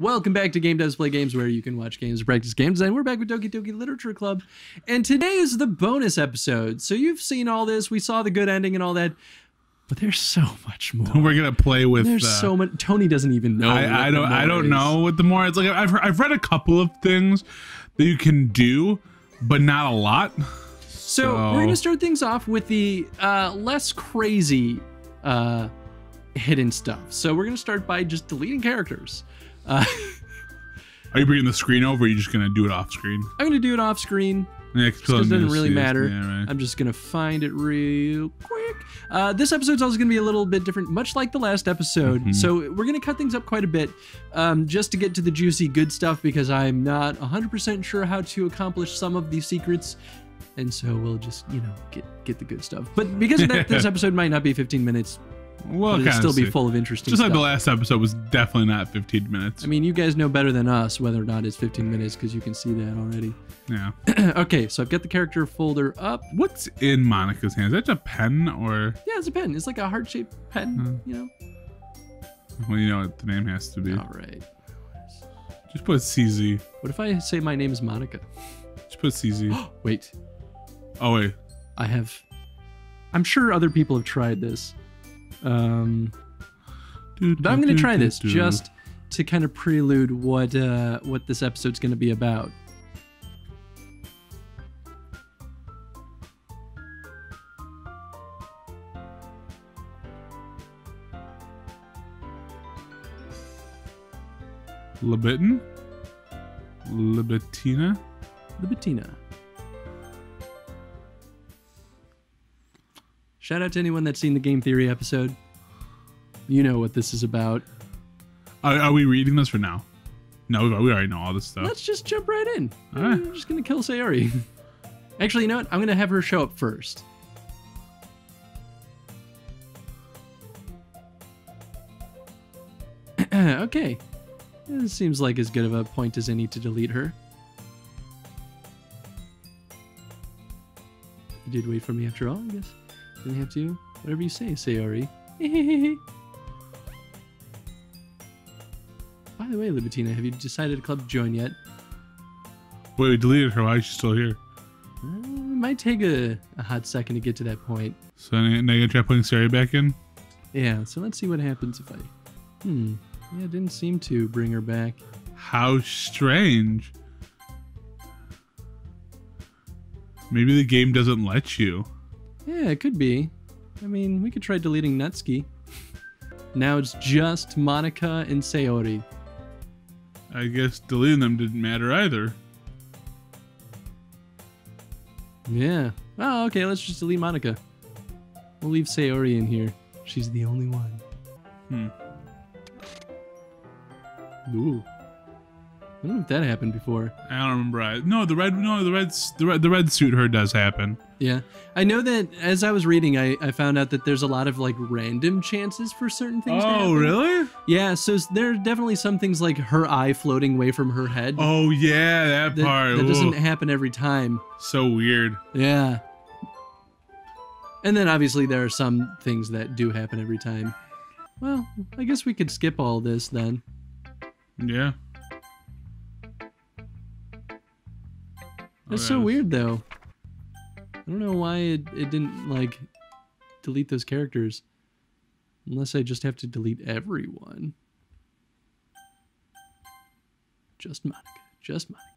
Welcome back to Game Devs Play Games, where you can watch games and practice game design. We're back with Doki Doki Literature Club, and today is the bonus episode. So you've seen all this, we saw the good ending and all that, but there's so much more. We're gonna play with. There's so much. Tony doesn't even know. I don't know what the more. It's like I've read a couple of things that you can do, but not a lot. So we're gonna start things off with the less crazy hidden stuff. So we're gonna start by just deleting characters. Are you bringing the screen over, or are you just gonna do it off screen? I'm gonna do it off screen. Yeah, because it doesn't really matter. Yeah, right. I'm just gonna find it real quick. This episode's also gonna be a little bit different, much like the last episode. So we're gonna cut things up quite a bit, just to get to the juicy good stuff, because I'm not 100% sure how to accomplish some of these secrets. And so we'll just, you know, get the good stuff. But because of that, this episode might not be 15 minutes. Well, it'll still be full of interesting stuff. Just like the last episode was definitely not 15 minutes. I mean, you guys know better than us whether or not it's 15 minutes, because you can see that already. Yeah. Okay, so I've got the character folder up. What's in Monica's hand? Is that a pen or? Yeah, it's a pen. It's like a heart-shaped pen, you know? Well, you know what the name has to be. All right. Just put CZ. What if I say my name is Monica? Just put CZ. Wait. Oh, wait. I'm sure other people have tried this. But I'm going to try this just to kind of prelude what this episode's going to be about. Libitin? Libitina? Libitina. Shout out to anyone that's seen the Game Theory episode. You know what this is about. Are we reading this for now? No, we already know all this stuff. Let's just jump right in. All right. I'm just going to kill Sayori. Actually, you know what? I'm going to have her show up first. Okay. This seems like as good of a point as any to delete her. You did wait for me after all, I guess. Didn't have to. Whatever you say, Sayori. By the way, Libitina, have you decided a club to join yet? Wait, we deleted her. Why is she still here? It might take a hot second to get to that point. So now you're gonna try putting Sari back in? Yeah, so let's see what happens if I... Yeah, it didn't seem to bring her back. How strange. Maybe the game doesn't let you. Yeah, it could be. I mean, we could try deleting Natsuki. Now it's just Monica and Sayori. I guess deleting them didn't matter either. Yeah. Oh, okay, let's just delete Monica. We'll leave Sayori in here. She's the only one. Ooh. I don't know if that happened before. I don't remember. The red suit her does happen. Yeah. I know that as I was reading, I found out that there's a lot of like random chances for certain things to happen. Oh, really? Yeah, so there are definitely some things like her eye floating away from her head. Oh, yeah, that part. That doesn't happen every time. So weird. Yeah. And then obviously there are some things that do happen every time. Well, I guess we could skip all this then. Yeah. That's so weird though. I don't know why it didn't like delete those characters. Unless I just have to delete everyone. Just Monica. Just Monica.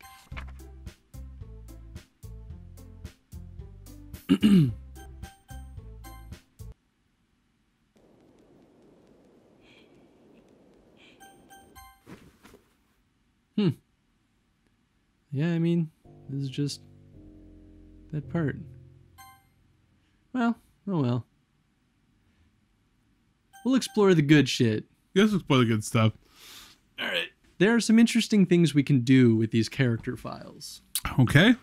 Yeah, I mean, this is just that part. Well, oh well. We'll explore the good shit. Let's explore the good stuff. All right. There are some interesting things we can do with these character files. Okay.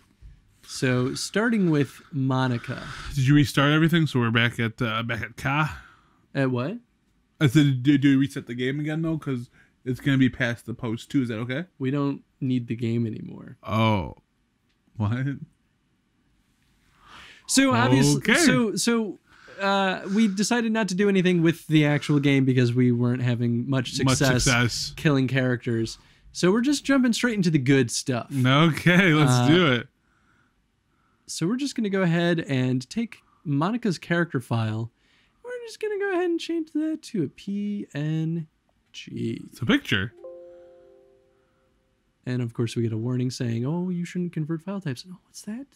So, starting with Monica. Did you restart everything? So we're back at Ka. At what? I said, do you reset the game again though? Because it's gonna be past the post too. Is that okay? We don't need the game anymore. Oh, what? So obviously, okay. so we decided not to do anything with the actual game because we weren't having much success killing characters. So we're just jumping straight into the good stuff. Okay, let's do it. So we're just going to go ahead and take Monica's character file. We're just going to go ahead and change that to a PNG. It's a picture. And of course we get a warning saying, oh, you shouldn't convert file types. Oh, what's that?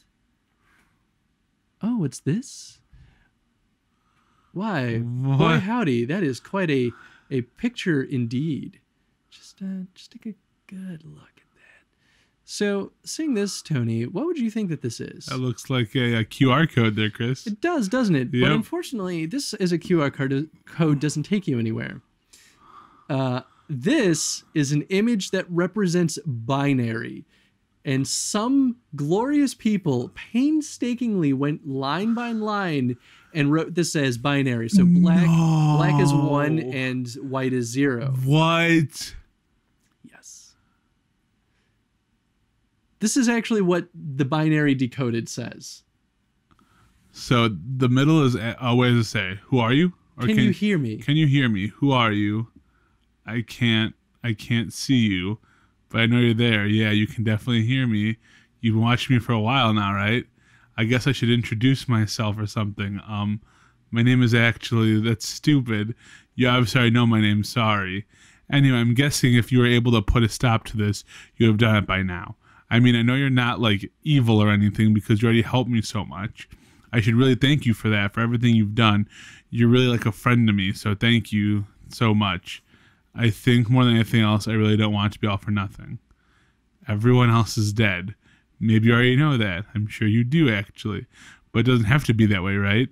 Oh, it's this? Why? What? Boy, howdy. That is quite a picture indeed. Just take a good look at that. So, seeing this, Tony, what would you think that this is? That looks like a QR code there, Chris. It does, doesn't it? Yep. But unfortunately, this is a QR code doesn't take you anywhere. This is an image that represents binary. And some glorious people painstakingly went line by line and wrote this as binary. So black is 1 and white is 0. What? Yes. This is actually what the binary decoded says. So the middle is what does it say? Who are you? Or can you hear me? Can you hear me? Who are you? I can't see you, but I know you're there. Yeah, you can definitely hear me. You've watched me for a while now, right? I guess I should introduce myself or something. My name is actually, that's stupid. You obviously already know my name, sorry. Anyway, I'm guessing if you were able to put a stop to this, you would have done it by now. I mean, I know you're not like evil or anything because you already helped me so much. I should really thank you for that, for everything you've done. You're really like a friend to me, so thank you so much. I think more than anything else, I really don't want to be all for nothing. Everyone else is dead. Maybe you already know that. I'm sure you do, actually. But it doesn't have to be that way, right?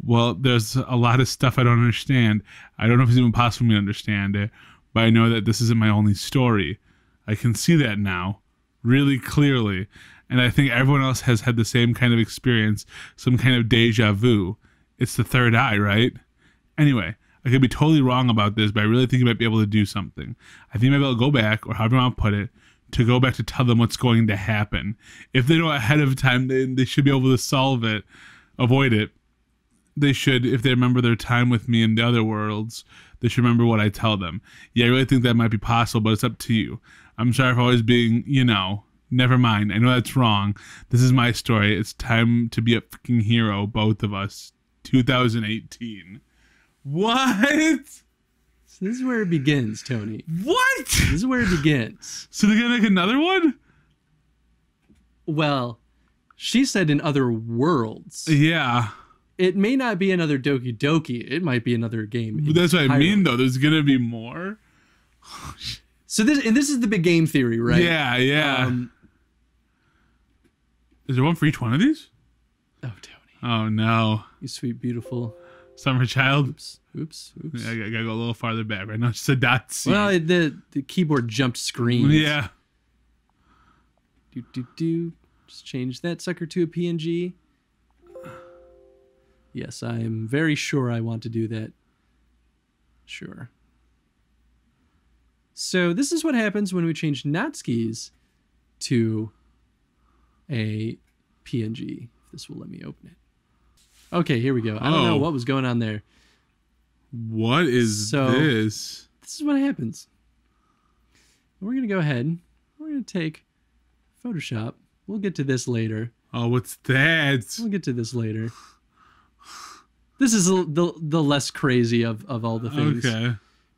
Well, there's a lot of stuff I don't understand. I don't know if it's even possible for me to understand it, but I know that this isn't my only story. I can see that now, really clearly. And I think everyone else has had the same kind of experience, some kind of deja vu. It's the third eye, right? Anyway, I could be totally wrong about this, but I really think you might be able to do something. I think you might be able to go back, or however you want to put it, to go back to tell them what's going to happen. If they know ahead of time, they should be able to solve it, avoid it. They should, if they remember their time with me in the other worlds, they should remember what I tell them. Yeah, I really think that might be possible, but it's up to you. I'm sorry for always being, never mind. I know that's wrong. This is my story. It's time to be a fucking hero, both of us. 2018. What? So this is where it begins, Tony. What? This is where it begins. So they're gonna make another one? Well, she said in other worlds. Yeah. It may not be another Doki Doki. It might be another game. That's what I mean, though. There's gonna be more. So this is the big game theory, right? Yeah, yeah. Is there one for each one of these? Oh, Tony. Oh no. You sweet, beautiful Summer child. Oops. Yeah, I gotta go a little farther back right now. It's a dot C. Well, the keyboard jumped screens. Yeah. Just change that sucker to a PNG. Yes, I am very sure I want to do that. Sure. So this is what happens when we change Natsuki's to a PNG. If this will let me open it. Okay, here we go. I don't know what was going on there. What is this? This is what happens. We're going to go ahead. We're going to take Photoshop. We'll get to this later. Oh, what's that? We'll get to this later. This is the less crazy of all the things. Okay.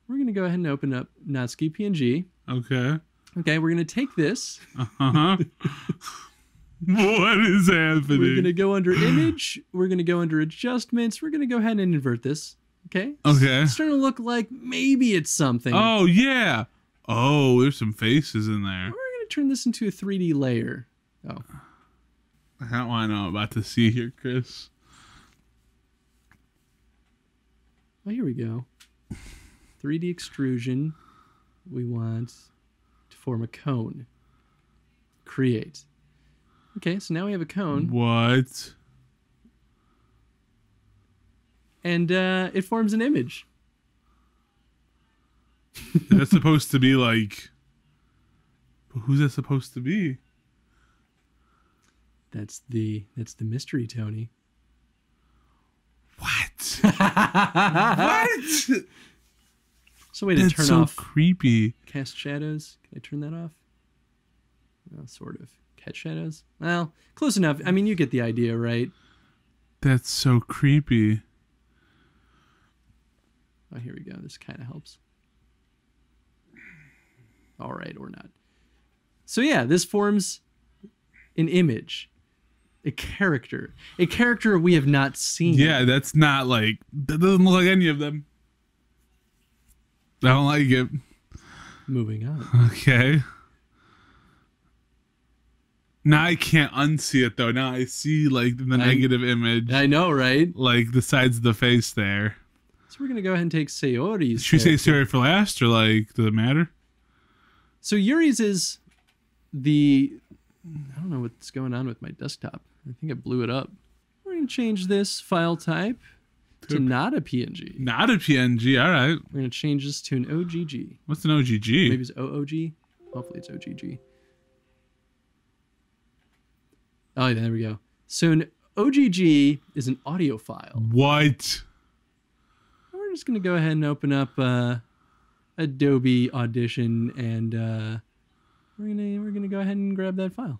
We're going to go ahead and open up Natsuki PNG. Okay. Okay, we're going to take this. Uh-huh. What is happening? We're going to go under image. We're going to go under adjustments. We're going to go ahead and invert this. Okay? Okay. It's starting to look like maybe it's something. Oh, yeah. Oh, there's some faces in there. We're going to turn this into a 3D layer. Oh. I don't want to know what I'm about to see here, Chris. Oh, here we go. 3D extrusion. We want to form a cone. Create. Okay, so now we have a cone. What? And it forms an image. That's supposed to be like... But who's that supposed to be? That's the mystery, Tony. What? What? So way to That's turn so off creepy. cast shadows. Can I turn that off? Well, sort of. Catch shadows? Well, close enough. I mean, you get the idea, right? That's so creepy. Oh, here we go. This kind of helps. All right, or not. So yeah, this forms an image, a character we have not seen. Yeah, that's not like, that doesn't look like any of them. I don't like it. Moving on. Okay. Now I can't unsee it though. Now I see like the negative image. I know, right? Like the sides of the face there. So we're gonna go ahead and take Sayori's. Should we say Sayori for last, or like, does it matter? So Yuri's is the, I don't know what's going on with my desktop. I think I blew it up. We're gonna change this file type to not a PNG. Not a PNG. All right. We're gonna change this to an OGG. What's an OGG? Maybe it's OOG. Hopefully it's OGG. Oh, there we go. So an OGG is an audio file. What? We're just gonna go ahead and open up Adobe Audition, and we're gonna go ahead and grab that file.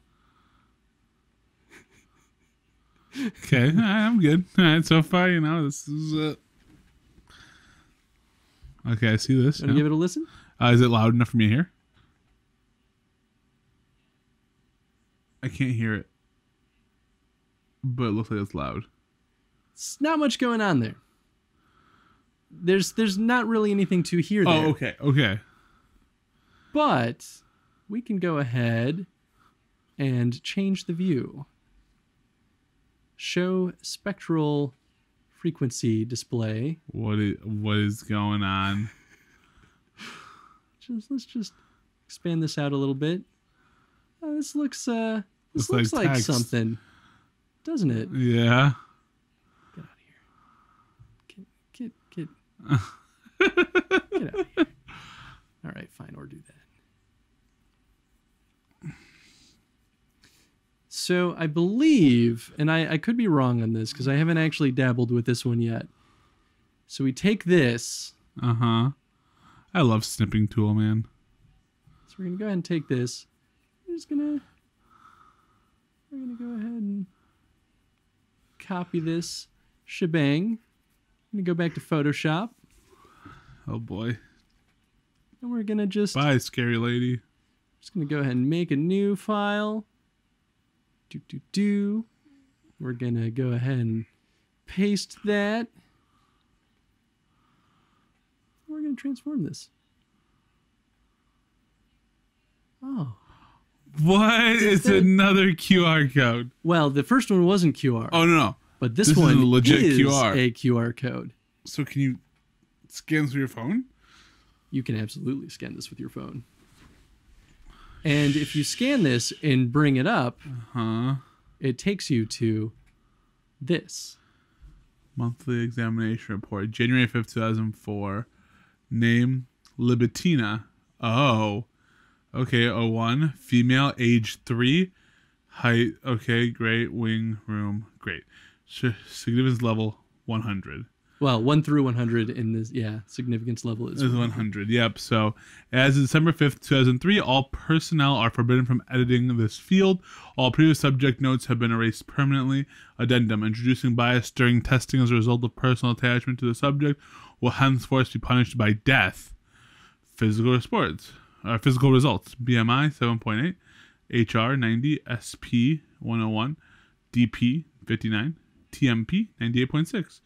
Okay, I'm good. All right, so far, you know, this is okay, I see this. Want to give it a listen? Is it loud enough for me to hear? I can't hear it, but it looks like it's loud. It's not much going on there. There's not really anything to hear there. Oh, okay. But we can go ahead and change the view. Show spectral frequency display. What is going on? Let's just expand this out a little bit. This looks like text. something, doesn't it? Yeah. Get out of here. Get get out of here. All right, fine, or do that. So I believe, and I could be wrong on this because I haven't actually dabbled with this one yet. So we take this. I love snipping tool, man. So we're gonna go ahead and take this. We're gonna go ahead and copy this shebang. I'm gonna go back to Photoshop. Oh boy. And we're gonna just Bye, scary lady. Just gonna go ahead and make a new file. We're gonna go ahead and paste that. We're gonna transform this. Oh. What? It's another QR code. Well, the first one wasn't QR. Oh no. But this one is a legit is QR. a QR code. So can you scan this with your phone? You can absolutely scan this with your phone. And if you scan this and bring it up, it takes you to this. Monthly examination report, January 5th, 2004. Name, Libitina. Oh. Okay, 01. Female, age 3. Height, okay, great. Wing, room, great. Significance level, 100. Well, 1 through 100 in this, significance level is 100. Yep. So, as of December 5th, 2003, all personnel are forbidden from editing this field. All previous subject notes have been erased permanently. Addendum: introducing bias during testing as a result of personal attachment to the subject will henceforth be punished by death. Physical results: BMI 7.8, HR 90, SP 101, DP 59, TMP 98.6.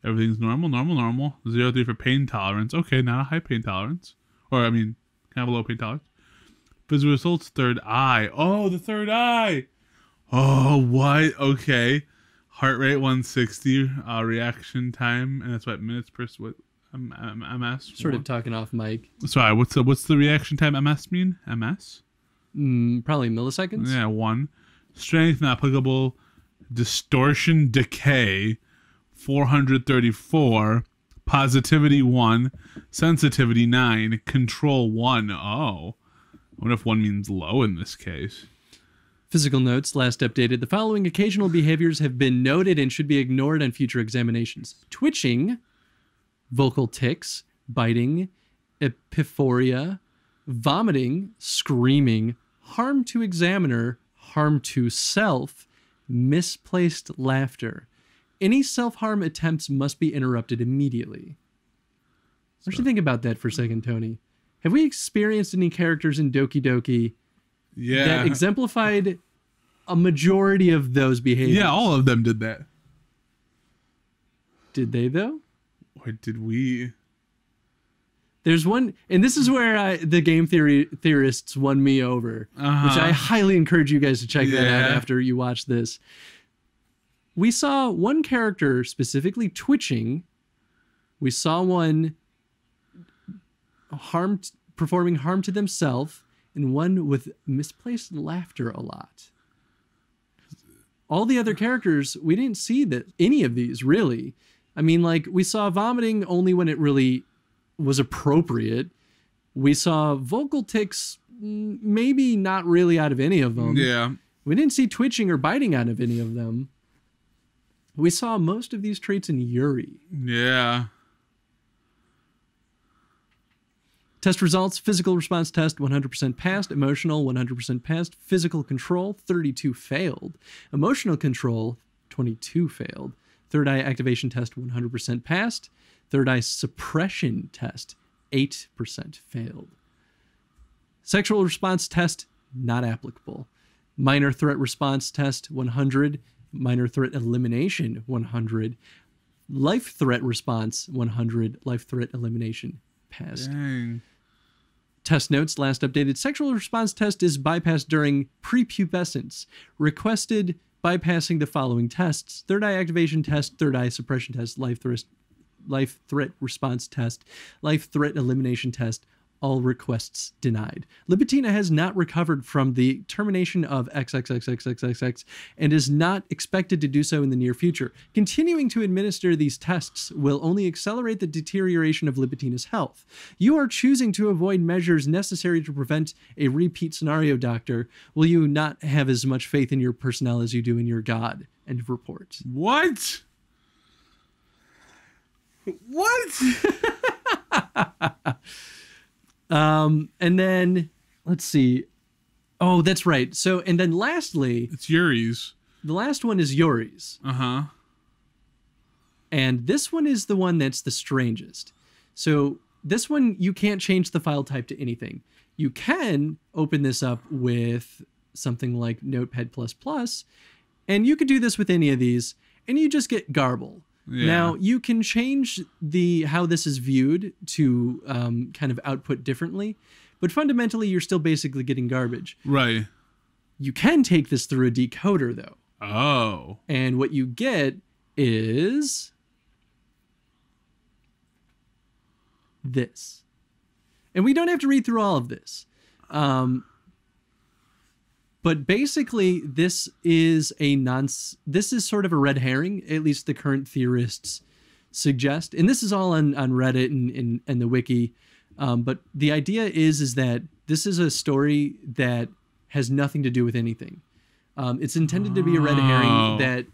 Everything's normal. 0.3 for pain tolerance. Okay, not a high pain tolerance. Or, I mean, kind of a low pain tolerance. Physical results, third eye. Oh, the third eye. Oh, what? Okay. Heart rate, 160. Reaction time, and that's what, minutes per... What, MS? Sort of talking off mic. Sorry, what's the reaction time MS mean? MS? Probably milliseconds. Yeah, 1. Strength not applicable. Distortion decay, 434, positivity 1, sensitivity 9, control 1. Oh, I wonder if 1 means low in this case. Physical notes, last updated. The following occasional behaviors have been noted and should be ignored on future examinations. Twitching, vocal tics, biting, epiphoria, vomiting, screaming, harm to examiner, harm to self, misplaced laughter. Any self-harm attempts must be interrupted immediately. What do you think about that for a second, Tony? Have we experienced any characters in Doki Doki that exemplified a majority of those behaviors? Yeah, all of them did that. Did they, though? Or did we? There's one, and this is where the game theorists won me over, which I highly encourage you guys to check that out after you watch this. We saw one character specifically twitching. We saw one performing harm to themselves, and one with misplaced laughter a lot. All the other characters, we didn't see any of these, really. I mean, like, we saw vomiting only when it really was appropriate. We saw vocal tics, maybe not really out of any of them. Yeah. We didn't see twitching or biting out of any of them. We saw most of these traits in Yuri. Yeah. Test results: physical response test, 100% passed. Emotional, 100% passed. Physical control, 32 failed. Emotional control, 22 failed. Third eye activation test, 100% passed. Third eye suppression test, 8% failed. Sexual response test, not applicable. Minor threat response test, 100. Minor threat elimination, 100. Life threat response, 100. Life threat elimination, passed. Dang. Test notes, last updated. Sexual response test is bypassed during prepubescence. Requested bypassing the following tests: third eye activation test, third eye suppression test, life threat response test, life threat elimination test. All requests denied. Libitina has not recovered from the termination of XXXXXXX and is not expected to do so in the near future. Continuing to administer these tests will only accelerate the deterioration of Libitina's health. You are choosing to avoid measures necessary to prevent a repeat scenario, Doctor. Will you not have as much faith in your personnel as you do in your God? End of report. What? And then let's see. Oh, that's right. So, and then lastly, it's Yuri's. The last one is Yuri's. And this one is the one that's the strangest. So this one, you can't change the file type to anything. You can open this up with something like Notepad++, and you could do this with any of these, and you just get garble. Yeah. Now, you can change how this is viewed to kind of output differently, but fundamentally, you're still basically getting garbage. Right. You can take this through a decoder, though. Oh. And what you get is this. And we don't have to read through all of this. But basically, this is sort of a red herring, at least the current theorists suggest. And this is all on Reddit and the wiki. But the idea is that this is a story that has nothing to do with anything. It's intended to be a red herring that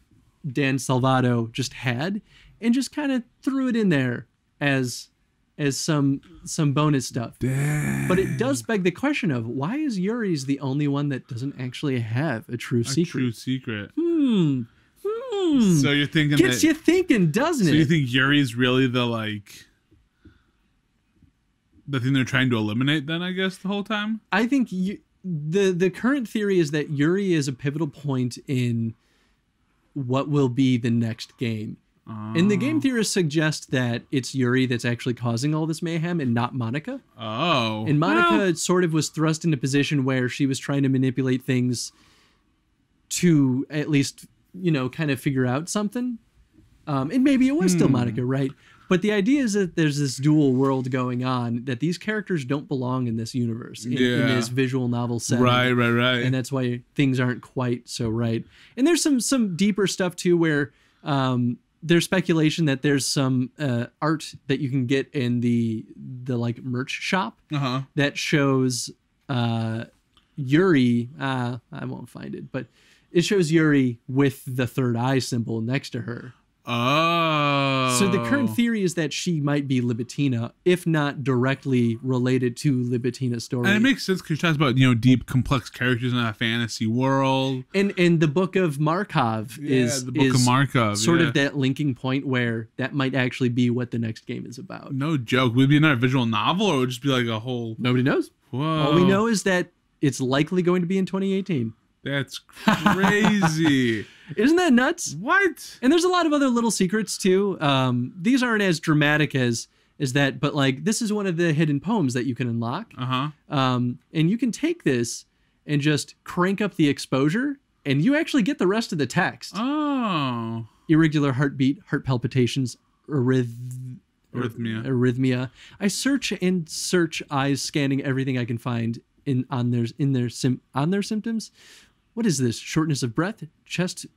Dan Salvato just had and just kind of threw it in there as some bonus stuff. Dang. But it does beg the question of, why is Yuri's the only one that doesn't actually have a true secret? True secret. So you're thinking gets you thinking, doesn't it? So you think Yuri's really the thing they're trying to eliminate then, I guess, the whole time? I think the current theory is that Yuri is a pivotal point in what will be the next game. And the game theorists suggest that it's Yuri that's actually causing all this mayhem and not Monica. Oh. And Monica sort of was thrust into a position where she was trying to manipulate things to at least, kind of figure out something. And maybe it was still Monica, right? But the idea is that there's this dual world going on, that these characters don't belong in this universe, in this visual novel setting. Right. And that's why things aren't quite so right. And there's some deeper stuff, too, where there's speculation that there's some art that you can get in the merch shop that shows Yuri. I won't find it, but it shows Yuri with the third eye symbol next to her. Oh. So the current theory is that she might be Libitina, if not directly related to Libitina's story. And it makes sense because she talks about, deep, complex characters in a fantasy world. And the Book of Markov is the Book of Markov, sort of that linking point where that might actually be what the next game is about. No joke. Would it be another visual novel, or would it just be like a whole... Nobody knows. Whoa. All we know is that it's likely going to be in 2018. That's crazy. Isn't that nuts? What? And there's a lot of other little secrets too. These aren't as dramatic as that, but like this is one of the hidden poems that you can unlock. And you can take this and just crank up the exposure, and you actually get the rest of the text. Oh. Irregular heartbeat, heart palpitations, arrhythmia. I search and search, eyes scanning everything I can find on their symptoms. What is this? Shortness of breath, chest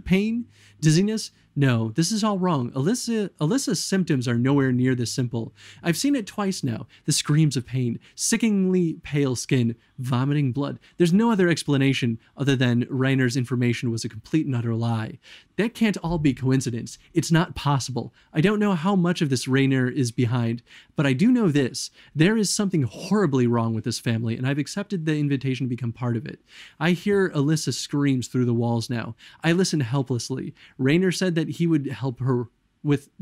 pain, dizziness? No, this is all wrong. Alyssa's symptoms are nowhere near this simple. I've seen it twice now. The screams of pain, sickeningly pale skin, vomiting blood. There's no other explanation other than Rainer's information was a complete and utter lie. That can't all be coincidence. It's not possible. I don't know how much of this Rainer is behind, but I do know this. There is something horribly wrong with this family, and I've accepted the invitation to become part of it. I hear Alyssa screams through the walls now. I listen helplessly. Rainer said that he would help her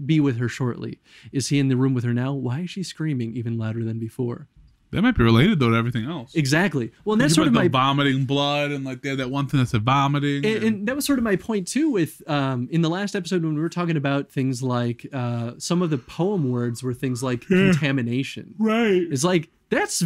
be with her shortly. Is he in the room with her now? Why is she screaming even louder than before? That might be related though to everything else. Exactly. Well, and that's sort of my vomiting blood, and like they had that one thing that said vomiting. And that was sort of my point too with in the last episode when we were talking about things like some of the poem words were things like contamination. Right. It's like that's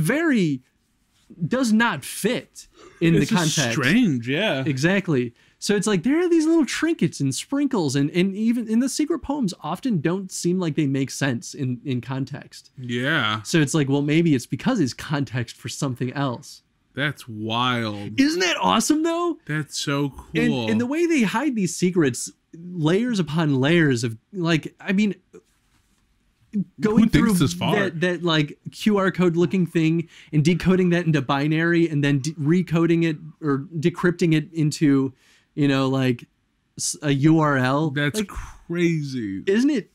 does not fit in the context. Strange, yeah. Exactly. So it's like there are these little trinkets and sprinkles, and even in the secret poems often don't seem like they make sense in context. Yeah. So it's like, well, maybe it's because it's context for something else. That's wild. Isn't that awesome though? That's so cool. And the way they hide these secrets, layers upon layers of like, I mean, going through that like QR code looking thing and decoding that into binary and then recoding it or decrypting it into, like a URL. That's like, crazy. Isn't it?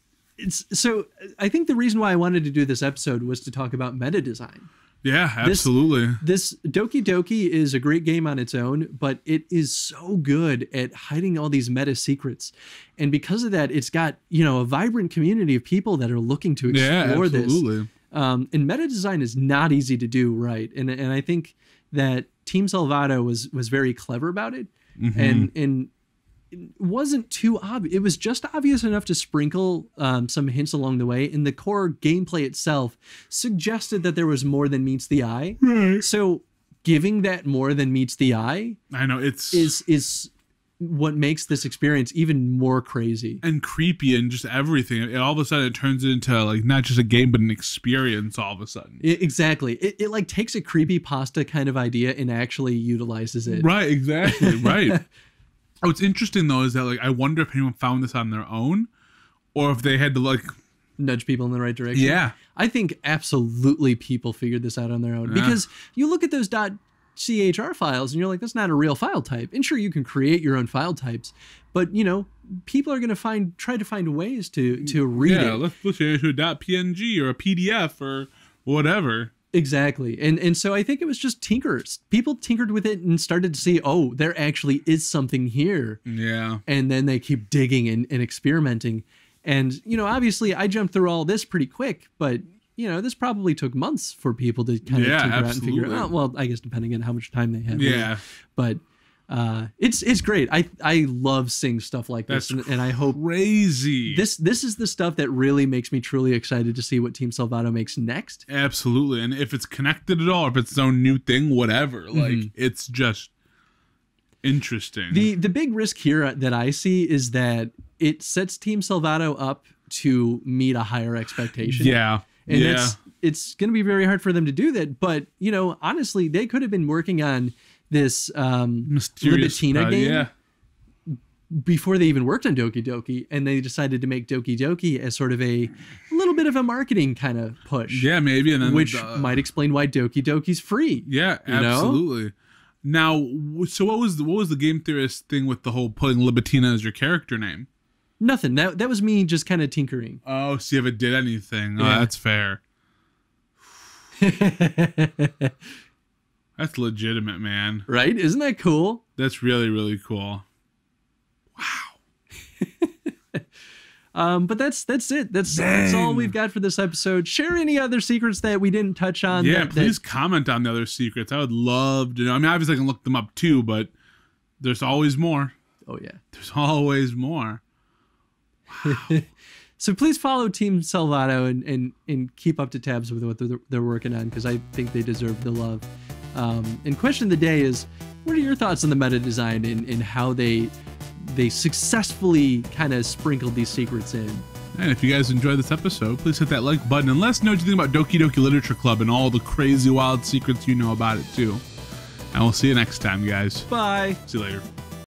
So I think the reason why I wanted to do this episode was to talk about meta design. Yeah, absolutely. This Doki Doki is a great game on its own, but it is so good at hiding all these meta secrets. And because of that, it's got, a vibrant community of people that are looking to explore this. And meta design is not easy to do right. And I think that Team Salvato was very clever about it. Mm-hmm. And it wasn't too obvious. It was just obvious enough to sprinkle some hints along the way. And the core gameplay itself suggested that there was more than meets the eye. Right. So giving that more than meets the eye, I know is what makes this experience even more crazy and creepy and just everything. And all of a sudden, it turns into like not just a game but an experience. All of a sudden, exactly. It like takes a creepypasta kind of idea and actually utilizes it. Right. Exactly. Right. What's interesting though is that like I wonder if anyone found this on their own, or if they had to like nudge people in the right direction. Yeah, I think absolutely people figured this out on their own because you look at those .chr files and you're like, that's not a real file type. And sure, you can create your own file types, but people are going to try to find ways to read it. Yeah, let's change it to a .png or a PDF or whatever. Exactly. And so I think it was just tinkerers. People tinkered with it and started to see, oh, there actually is something here. Yeah. And then they keep digging and experimenting. And, obviously I jumped through all this pretty quick, but, this probably took months for people to kind of tinker out and figure it out. Well, I guess depending on how much time they have. Yeah. But it's great. I love seeing stuff like this, and I hope crazy. This is the stuff that really makes me truly excited to see what Team Salvato makes next. Absolutely, and if it's connected at all, if it's its own new thing, whatever, like it's just interesting. The big risk here that I see is that it sets Team Salvato up to meet a higher expectation. Yeah, and it's going to be very hard for them to do that. But honestly, they could have been working on this Libitina game before they even worked on Doki Doki, and they decided to make Doki Doki as sort of a little little bit of a marketing kind of push. Yeah, maybe. And then which might explain why Doki Doki's free. Yeah, absolutely. Now, so what was the game theorist thing with the whole putting Libitina as your character name? Nothing. That was me just kind of tinkering. Oh, see if it did anything. Oh, that's fair. That's legitimate, man. Right? Isn't that cool? That's really, really cool. Wow. But that's it. That's all we've got for this episode. Share any other secrets that we didn't touch on. Yeah, please comment on the other secrets. I would love to know. I mean, obviously I can look them up too, but there's always more. Oh, yeah. There's always more. Wow. So please follow Team Salvato and keep up to tabs with what they're working on, because I think they deserve the love. And question of the day is, what are your thoughts on the meta design and how they successfully kind of sprinkled these secrets in? And if you guys enjoyed this episode, please hit that like button and let us know what you think about Doki Doki Literature Club and all the crazy wild secrets you know about it too. And we'll see you next time, guys. Bye. See you later.